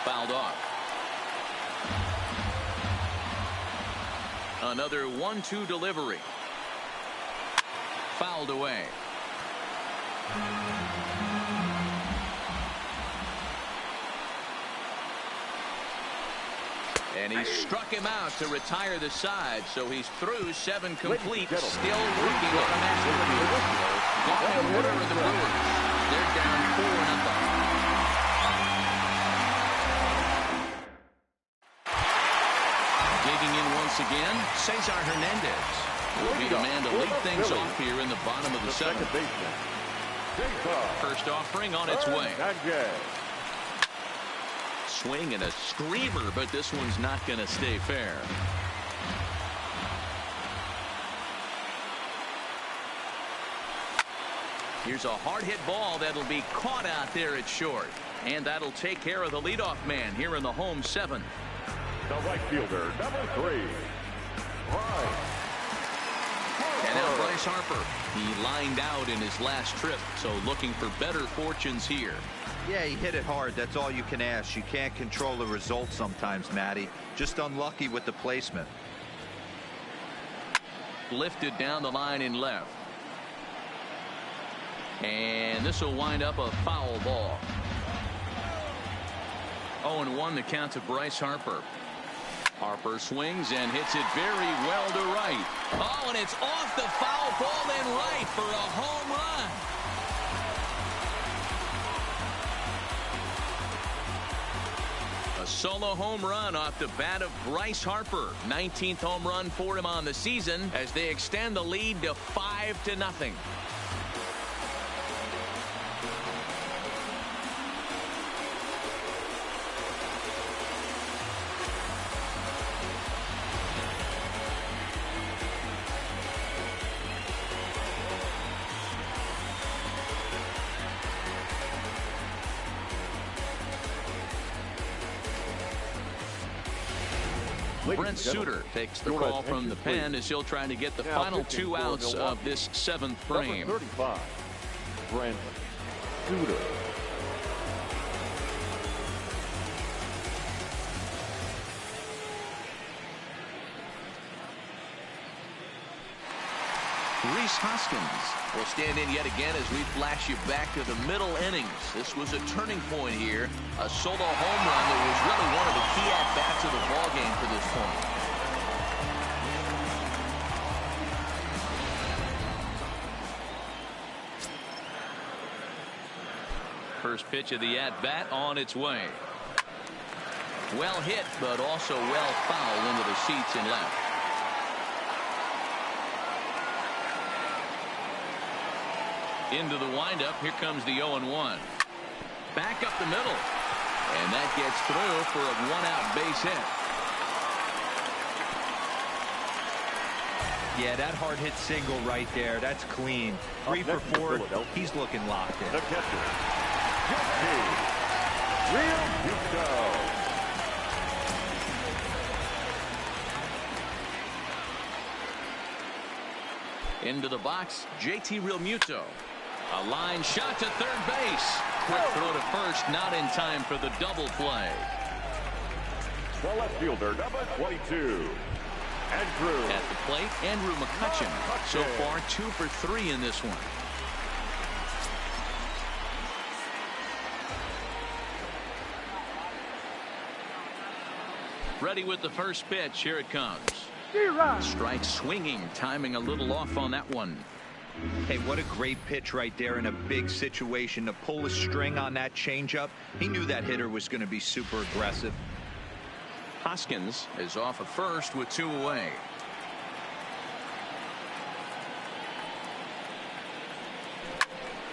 Fouled off. Another 1-2 delivery. Fouled away. And he struck him out to retire the side, so he's through 7 complete, still working on a masterpiece. Gone in order of the Brewers. They're down 4-0. Digging in once again, Cesar Hernandez will be the man to lead things off here in the bottom of the 7th. First offering on its way. Swing and a screamer, but this one's not going to stay fair. Here's a hard hit ball that'll be caught out there at short, and that'll take care of the leadoff man here in the home 7th. The right fielder, number 3, Bryce. And now Bryce Harper. He lined out in his last trip, so looking for better fortunes here. Yeah, he hit it hard. That's all you can ask. You can't control the result sometimes, Matty. Just unlucky with the placement. Lifted down the line in left. And this will wind up a foul ball. 0-1 the count to Bryce Harper. Harper swings and hits it very well to right. Oh, and it's off the foul ball and right for a home run. A solo home run off the bat of Bryce Harper. 19th home run for him on the season as they extend the lead to 5-0. Brent Suter takes the call from the pen as he'll try to get the final 2 outs of this 7th frame. Number 35, Brent Suter. Rhys Hoskins will stand in yet again as we flash you back to the middle innings. This was a turning point here. A solo home run that was really one of the key at-bats of the ballgame for this point. First pitch of the at-bat on its way. Well hit, but also well fouled into the seats in left. Into the windup. Here comes the 0-1. Back up the middle. And that gets through for a 1-out base hit. Yeah, that hard hit single right there. That's clean. 3 for 4. He's looking locked in. The catcher, Real Muto. Into the box, JT Realmuto. A line shot to third base. Quick throw to first, not in time for the double play. The left fielder, number 22, Andrew. At the plate, Andrew McCutchen. So far, 2 for 3 in this one. Ready with the first pitch. Here it comes. Strike swinging, timing a little off on that one. Hey, what a great pitch right there in a big situation to pull a string on that changeup. He knew that hitter was going to be super aggressive. Hoskins is off at first with 2 away.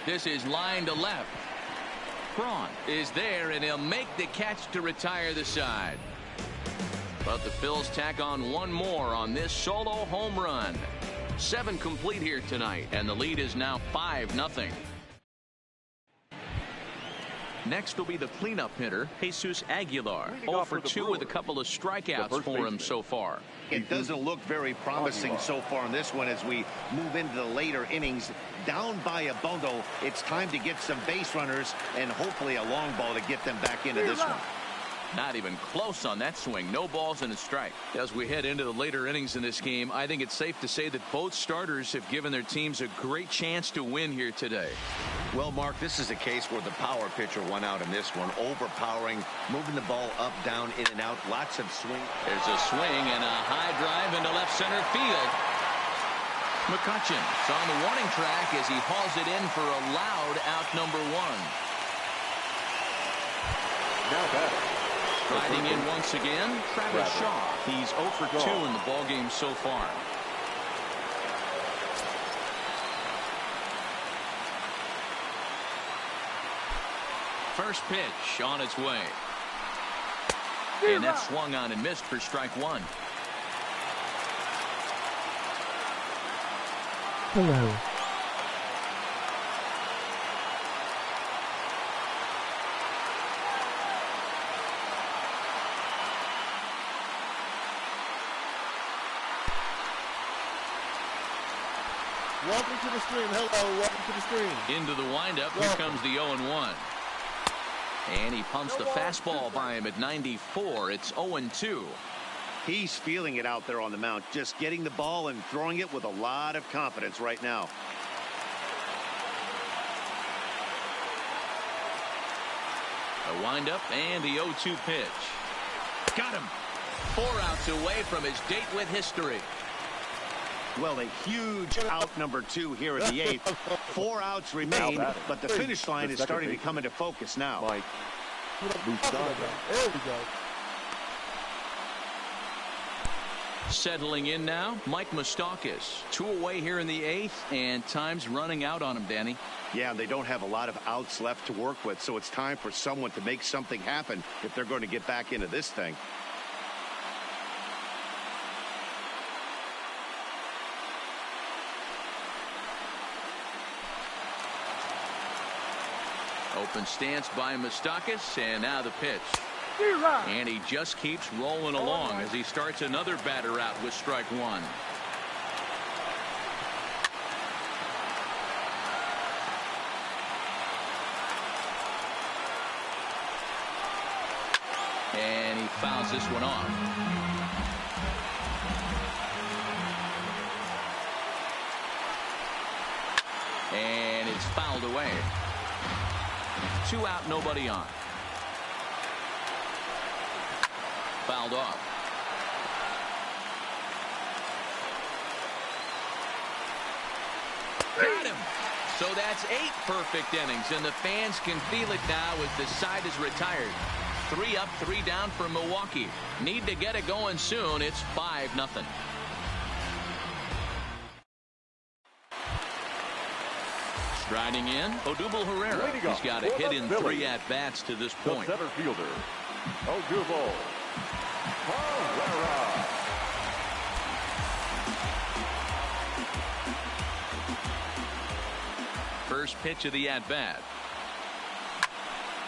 This is line to left. Braun is there, and he'll make the catch to retire the side. But the Phils tack on 1 more on this solo home run. 7 complete here tonight, and the lead is now 5-0. Next will be the cleanup hitter, Jesus Aguilar. 0 for 2 with a couple of strikeouts for him so far. It doesn't look very promising so far in this one as we move into the later innings. Down by a bundle, it's time to get some base runners and hopefully a long ball to get them back into this one. Not even close on that swing. No balls and a strike. As we head into the later innings in this game, I think it's safe to say that both starters have given their teams a great chance to win here today. Well, Mark, this is a case where the power pitcher won out in this one. Overpowering, moving the ball up, down, in and out. Lots of swing. There's a swing and a high drive into left center field. McCutcheon's on the warning track as he hauls it in for a loud out number 1. Now batting. Riding in once again, Travis Shaw. He's 0 for 2 in the ballgame so far. First pitch on its way. And that swung on and missed for strike 1. Hello. Welcome to the stream. Hello, welcome to the stream. Into the windup. Here comes the 0-1. And he pumps the fastball by him at 94. It's 0-2. He's feeling it out there on the mound, just getting the ball and throwing it with a lot of confidence right now. A windup and the 0-2 pitch. Got him. 4 outs away from his date with history. Well, a huge out number 2 here in the 8th. 4 outs remain, but the finish line is starting to come into focus now. Mike. There we go. Settling in now, Mike Moustakas. 2 away here in the 8th, and time's running out on him, Danny. Yeah, they don't have a lot of outs left to work with, so it's time for someone to make something happen if they're going to get back into this thing. Open stance by Moustakas, and now the pitch. And he just keeps rolling along as he starts another batter out with strike 1. And he fouls this one off. And it's fouled away. 2 out, nobody on. Fouled off. Got him. So that's 8 perfect innings, and the fans can feel it now as the side is retired. 3 up, 3 down for Milwaukee. Need to get it going soon. It's 5-0. Striding in, Odubel Herrera. He's got a hit in 3 at-bats to this point. The center fielder, Odubel Herrera. First pitch of the at-bat.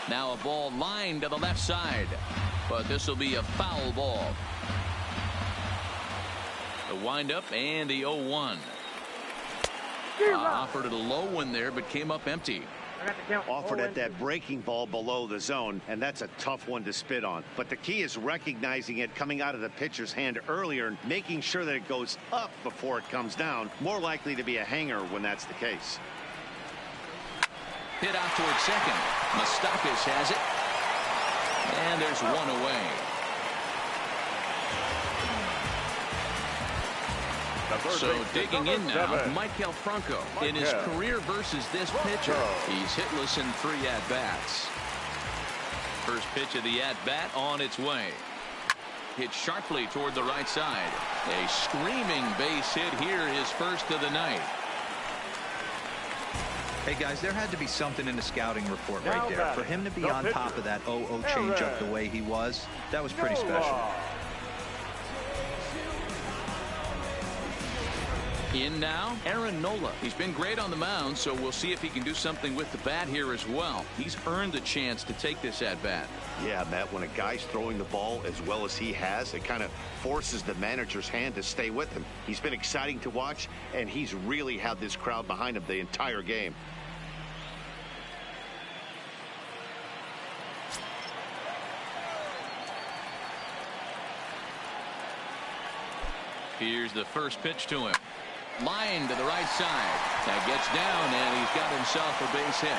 Now a ball lined to the left side, but this will be a foul ball. The windup and the 0-1. Offered it a low one there, but came up empty. Offered at that breaking ball below the zone, and that's a tough one to spit on. But the key is recognizing it coming out of the pitcher's hand earlier and making sure that it goes up before it comes down. More likely to be a hanger when that's the case. Hit out towards second. Moustakas has it. And there's 1 away. So digging in now, Maikel Franco. In his career versus this pitcher, he's hitless in 3 at-bats. First pitch of the at-bat on its way. Hit sharply toward the right side. A screaming base hit here, his first of the night. Hey guys, there had to be something in the scouting report right there. For him to be on top of that 0-0 changeup the way he was, that was pretty special. In now, Aaron Nola. He's been great on the mound, so we'll see if he can do something with the bat here as well. He's earned the chance to take this at bat. Yeah, Matt, when a guy's throwing the ball as well as he has, it kind of forces the manager's hand to stay with him. He's been exciting to watch, and he's really had this crowd behind him the entire game. Here's the first pitch to him. Line to the right side. That gets down, and he's got himself a base hit.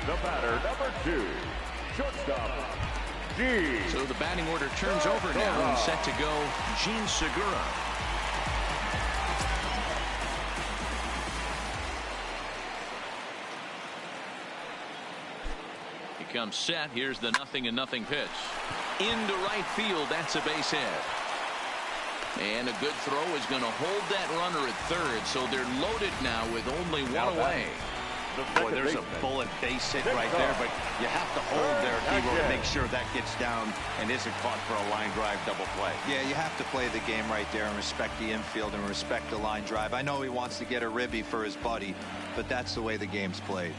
The batter, number 2, shortstop, Gene. So the batting order turns over now and set to go Gene Segura. Comes set. Here's the 0-0 pitch into right field. That's a base hit, and a good throw is going to hold that runner at third, so they're loaded now with only one away. Boy, there's a bullet base hit right there, but you have to hold there, T-Row, to make sure that gets down and isn't caught for a line drive double play. Yeah, you have to play the game right there and respect the infield and respect the line drive. I know he wants to get a ribby for his buddy, but that's the way the game's played.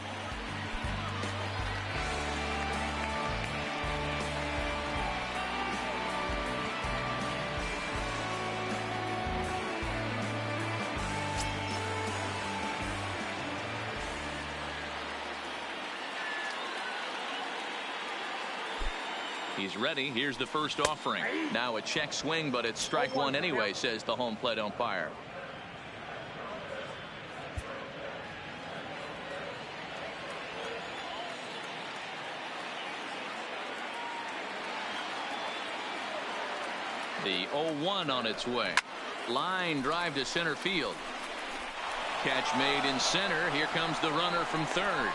He's ready. Here's the first offering. Now a check swing, but it's strike one anyway, says the home plate umpire. The 0-1 on its way. Line drive to center field. Catch made in center. Here comes the runner from third.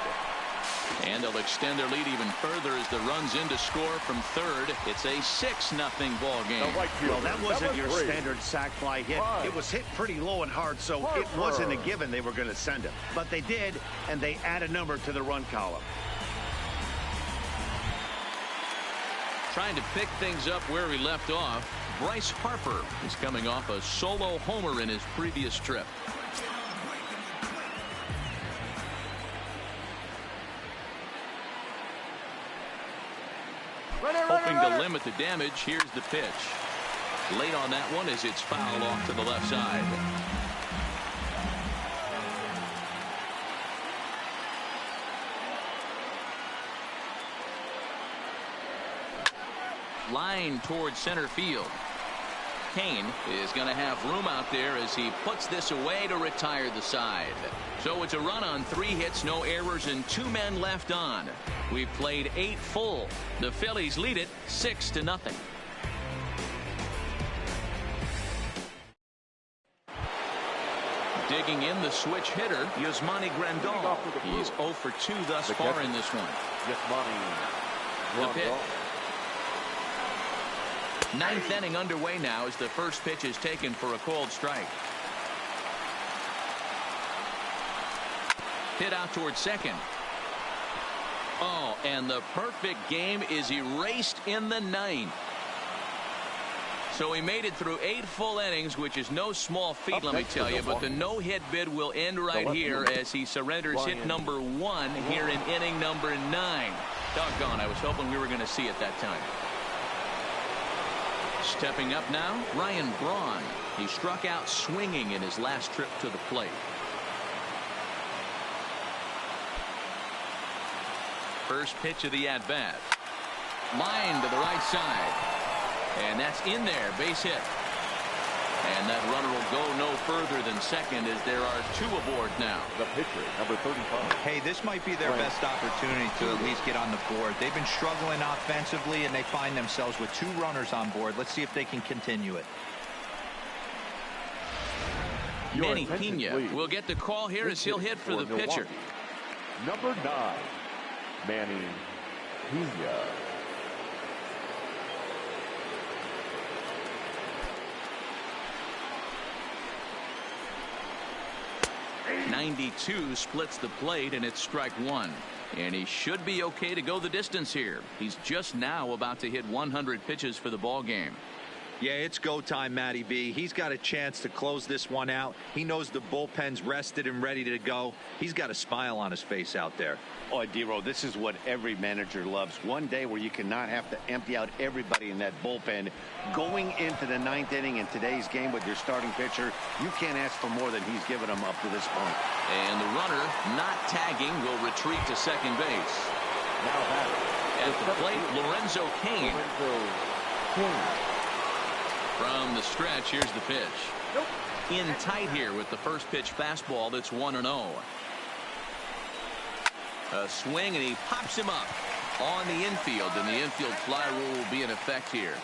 And they'll extend their lead even further as the run's in to score from third. It's a 6-0 ball game. Well, that wasn't your standard sac fly hit. It was hit pretty low and hard, so it wasn't a given they were going to send him. But they did, and they add a number to the run column. Trying to pick things up where we left off, Bryce Harper is coming off a solo homer in his previous trip. Hoping to limit the damage. Here's the pitch. Late on that one as it's fouled off to the left side. Line towards center field. Kane is going to have room out there as he puts this away to retire the side. So it's a run on 3 hits, no errors, and 2 men left on. We've played 8 full. The Phillies lead it 6-0. Digging in the switch hitter, Yasmani Grandal. He's 0 for 2 thus far in this one. The pitch. 9th inning underway now as the first pitch is taken for a called strike. Hit out towards second. Oh, and the perfect game is erased in the 9th. So he made it through 8 full innings, which is no small feat, let me tell you. But the no-hit bid will end right here as he surrenders hit number 1 here in inning number 9. Doggone, I was hoping we were going to see it that time. Stepping up now, Ryan Braun. He struck out swinging in his last trip to the plate. First pitch of the at-bat. Line to the right side. And that's in there, base hit. And that runner will go no further than second as there are 2 aboard now. The pitcher, number 35. Hey, this might be their best opportunity to at least get on the board. They've been struggling offensively, and they find themselves with 2 runners on board. Let's see if they can continue it. Manny Pena will get the call here as he'll hit for the pitcher. Number 9, Manny Pena. 92 splits the plate, and it's strike one. And he should be okay to go the distance here. He's just now about to hit 100 pitches for the ball game. Yeah, it's go time, Matty B. He's got a chance to close this one out. He knows the bullpen's rested and ready to go. He's got a smile on his face out there. Oh, D-Row, this is what every manager loves. One day where you cannot have to empty out everybody in that bullpen. Going into the 9th inning in today's game with your starting pitcher, you can't ask for more than he's given them up to this point. And the runner, not tagging, will retreat to second base. Now At the plate, Lorenzo Cain. From the stretch, here's the pitch. In tight here with the first pitch fastball that's 1-0. A swing, and he pops him up on the infield, and the infield fly rule will be in effect here.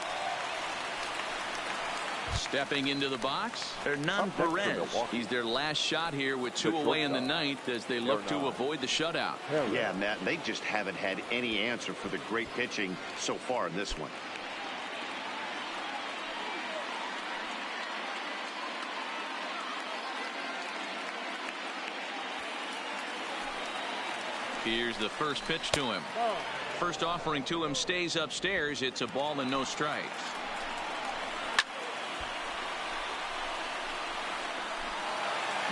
Stepping into the box, Hernan Perez. He's their last shot here with 2 away in the 9th as they look to avoid the shutout. Yeah, Matt, they just haven't had any answer for the great pitching so far in this one. Here's the first pitch to him. First offering to him stays upstairs. It's a ball and no strikes.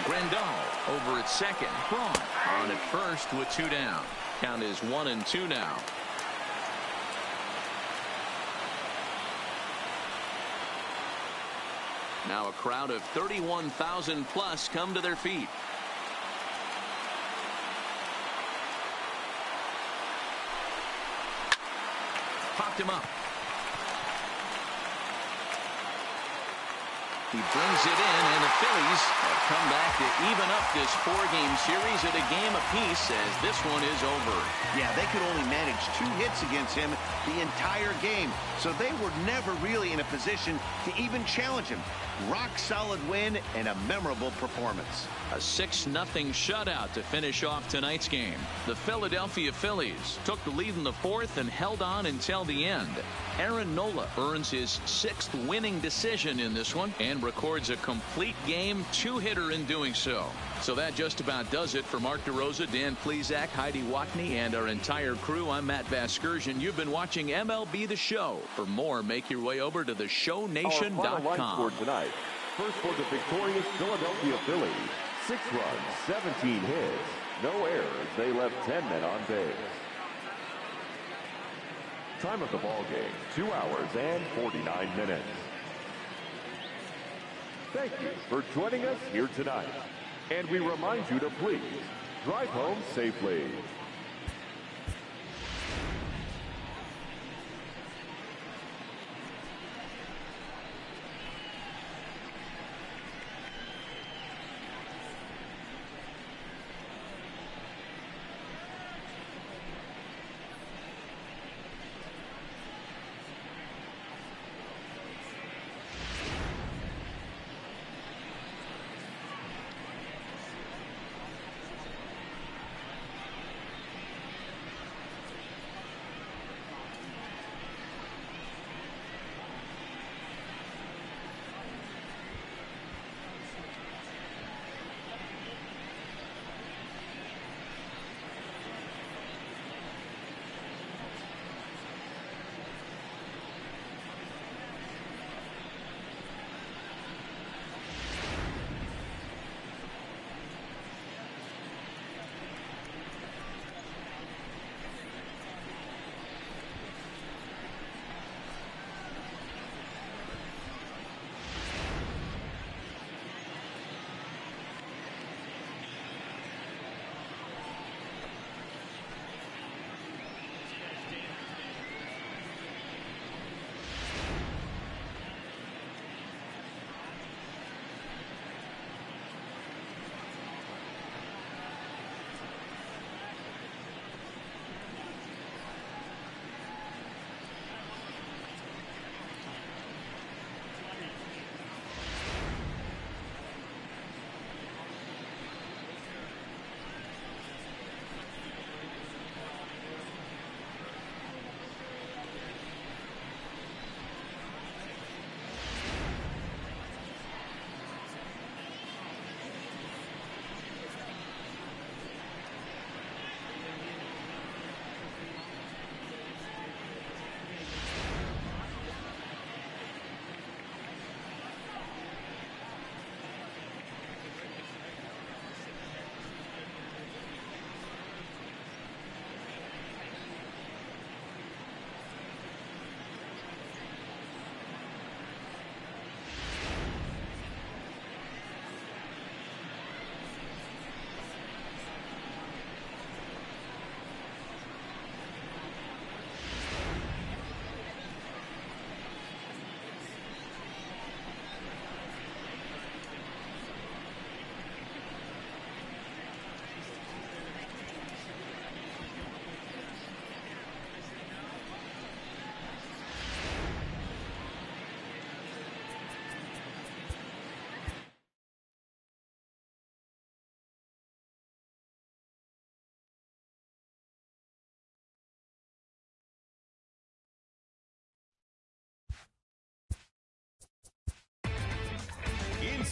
Grandal over at second. Braun on at first with 2 down. Count is 1-2 now. Now a crowd of 31,000 plus come to their feet. Popped him up. He brings it in, and the Phillies have come back to even up this 4-game series at a game apiece as this one is over. Yeah, they could only manage 2 hits against him the entire game, so they were never really in a position to even challenge him. Rock solid win and a memorable performance. A 6-0 shutout to finish off tonight's game. The Philadelphia Phillies took the lead in the 4th and held on until the end. Aaron Nola earns his 6th winning decision in this one and records a complete game 2-hitter in doing so. So that just about does it for Mark DeRosa, Dan Plesac, Heidi Watney, and our entire crew. I'm Matt Vasgersian. You've been watching MLB The Show. For more, make your way over to theshownation.com. Our final line score tonight. First for the victorious Philadelphia Phillies. 6 runs, 17 hits, no errors. They left 10 men on base. Time of the ball game, 2 hours and 49 minutes. Thank you for joining us here tonight. And we remind you to please drive home safely.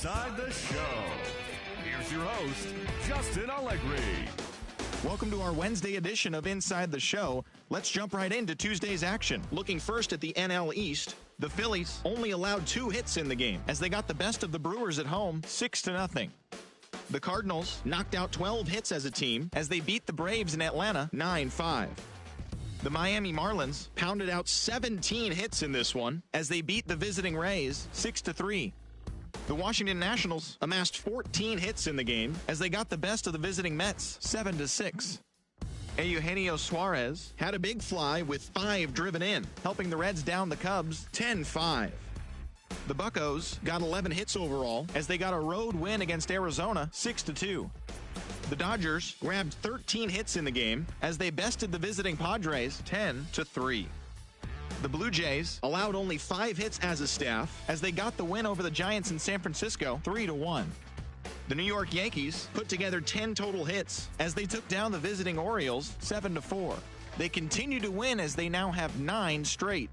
Inside the Show. Here's your host, Justin Allegri. Welcome to our Wednesday edition of Inside the Show. Let's jump right into Tuesday's action. Looking first at the NL East, the Phillies only allowed 2 hits in the game as they got the best of the Brewers at home 6-0. The Cardinals knocked out 12 hits as a team as they beat the Braves in Atlanta 9-5. The Miami Marlins pounded out 17 hits in this one as they beat the visiting Rays 6-3. The Washington Nationals amassed 14 hits in the game as they got the best of the visiting Mets 7-6. Eugenio Suarez had a big fly with 5 driven in, helping the Reds down the Cubs 10-5. The Buccos got 11 hits overall as they got a road win against Arizona 6-2. The Dodgers grabbed 13 hits in the game as they bested the visiting Padres 10-3. The Blue Jays allowed only 5 hits as a staff as they got the win over the Giants in San Francisco 3-1. The New York Yankees put together 10 total hits as they took down the visiting Orioles 7-4. They continue to win as they now have 9 straight.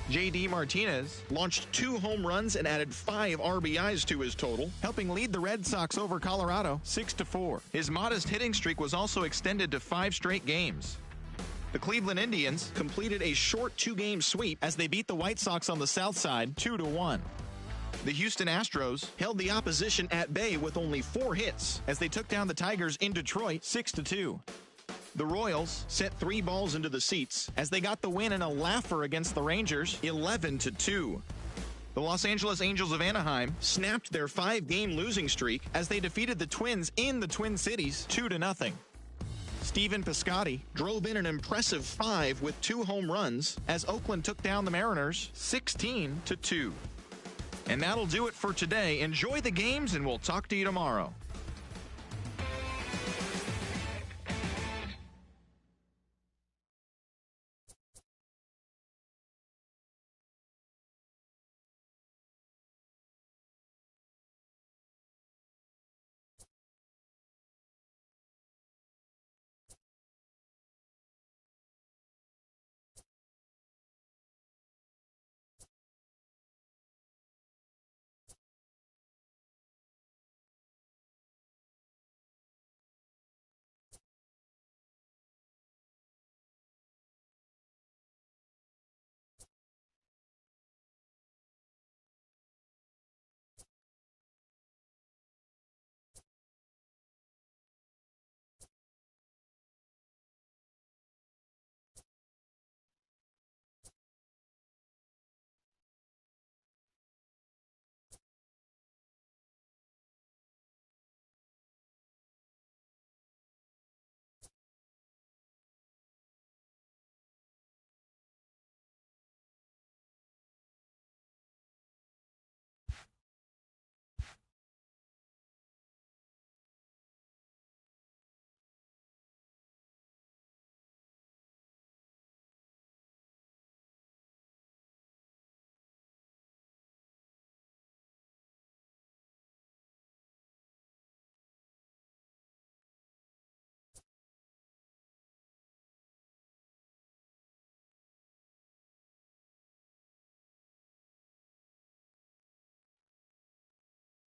J.D. Martinez launched 2 home runs and added 5 RBIs to his total, helping lead the Red Sox over Colorado 6-4. His modest hitting streak was also extended to 5 straight games. The Cleveland Indians completed a short 2-game sweep as they beat the White Sox on the south side 2-1. The Houston Astros held the opposition at bay with only 4 hits as they took down the Tigers in Detroit 6-2. The Royals set 3 balls into the seats as they got the win in a laugher against the Rangers 11-2. The Los Angeles Angels of Anaheim snapped their 5-game losing streak as they defeated the Twins in the Twin Cities 2-0. Steven Piscotty drove in an impressive 5 with 2 home runs as Oakland took down the Mariners 16-2. And that'll do it for today. Enjoy the games, and we'll talk to you tomorrow.